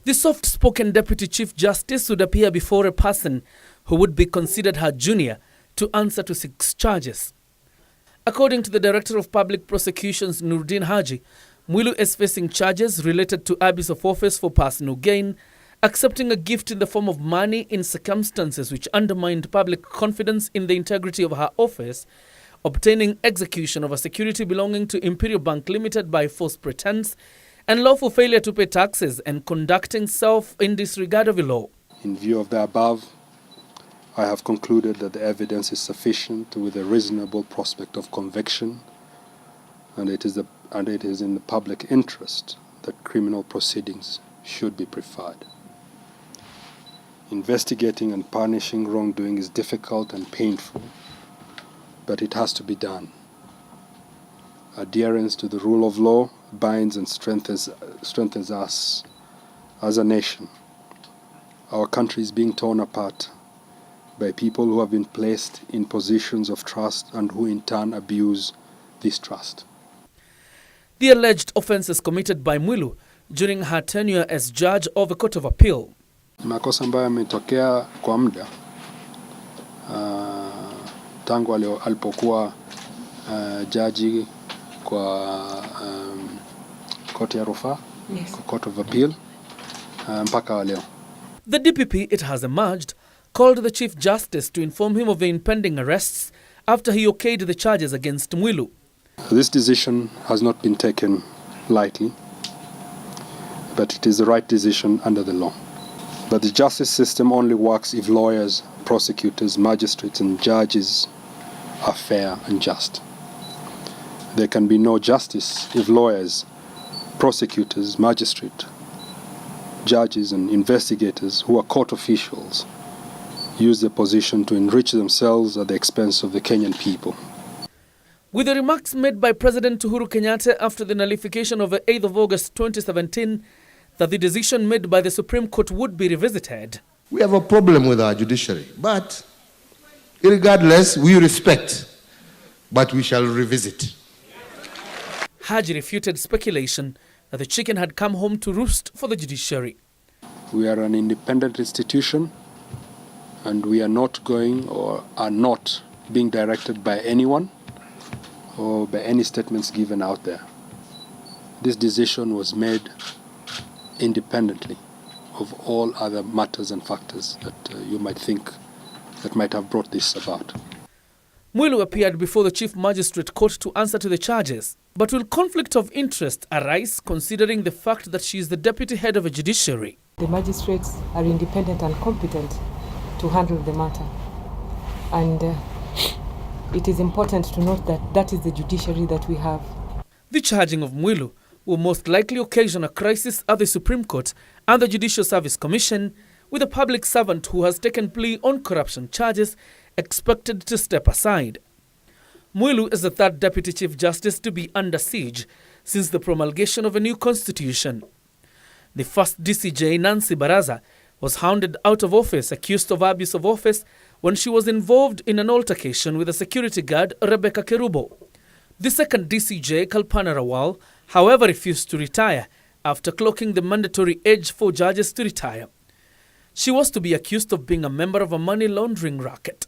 The soft-spoken Deputy Chief Justice would appear before a person who would be considered her junior to answer to 6 charges. According to the Director of Public Prosecutions, Nuruddin Haji, Mwilu is facing charges related to abuse of office for personal gain, accepting a gift in the form of money in circumstances which undermined public confidence in the integrity of her office, obtaining execution of a security belonging to Imperial Bank Limited by false pretense, and lawful failure to pay taxes and conducting self in disregard of the law. In view of the above, I have concluded that the evidence is sufficient with a reasonable prospect of conviction, and it is in the public interest that criminal proceedings should be preferred. Investigating and punishing wrongdoing is difficult and painful, but it has to be done. Adherence to the rule of law binds and strengthens us as a nation. Our country is being torn apart by people who have been placed in positions of trust and who in turn abuse this trust. The alleged offences committed by Mwilu during her tenure as judge of the Court of Appeal. Makosa ambayo yametokea kwa muda tangu alipokuwa jaji kwa koti ya rufaa, Court of Appeal, mpaka leo. The DPP, it has emerged, called the Chief Justice to inform him of the impending arrests after he okayed the charges against Mwilu. This decision has not been taken lightly, but it is the right decision under the law. But the justice system only works if lawyers, prosecutors, magistrates and judges are fair and just. There can be no justice if lawyers, prosecutors, magistrates, judges and investigators who are court officials use their position to enrich themselves at the expense of the Kenyan people. With the remarks made by President Uhuru Kenyatta after the nullification of the 8th of August 2017 that the decision made by the Supreme Court would be revisited. We have a problem with our judiciary, but regardless, we respect, but we shall revisit. Haji refuted speculation that the chicken had come home to roost for the judiciary. We are an independent institution, and we are not going or are not being directed by anyone or by any statements given out there. This decision was made independently of all other matters and factors that you might think that might have brought this about. Mwilu appeared before the Chief Magistrate Court to answer to the charges. But will conflict of interest arise considering the fact that she is the deputy head of a judiciary? The magistrates are independent and competent to handle the matter. And it is important to note that that is the judiciary that we have. The charging of Mwilu will most likely occasion a crisis at the Supreme Court and the Judicial Service Commission, with a public servant who has taken plea on corruption charges expected to step aside. Mwilu is the 3rd Deputy Chief Justice to be under siege since the promulgation of a new constitution. The first DCJ, Nancy Baraza, was hounded out of office accused of abuse of office when she was involved in an altercation with a security guard, Rebecca Kerubo. The second DCJ, Kalpana Rawal, however, refused to retire after clocking the mandatory age for judges to retire. She was to be accused of being a member of a money laundering racket.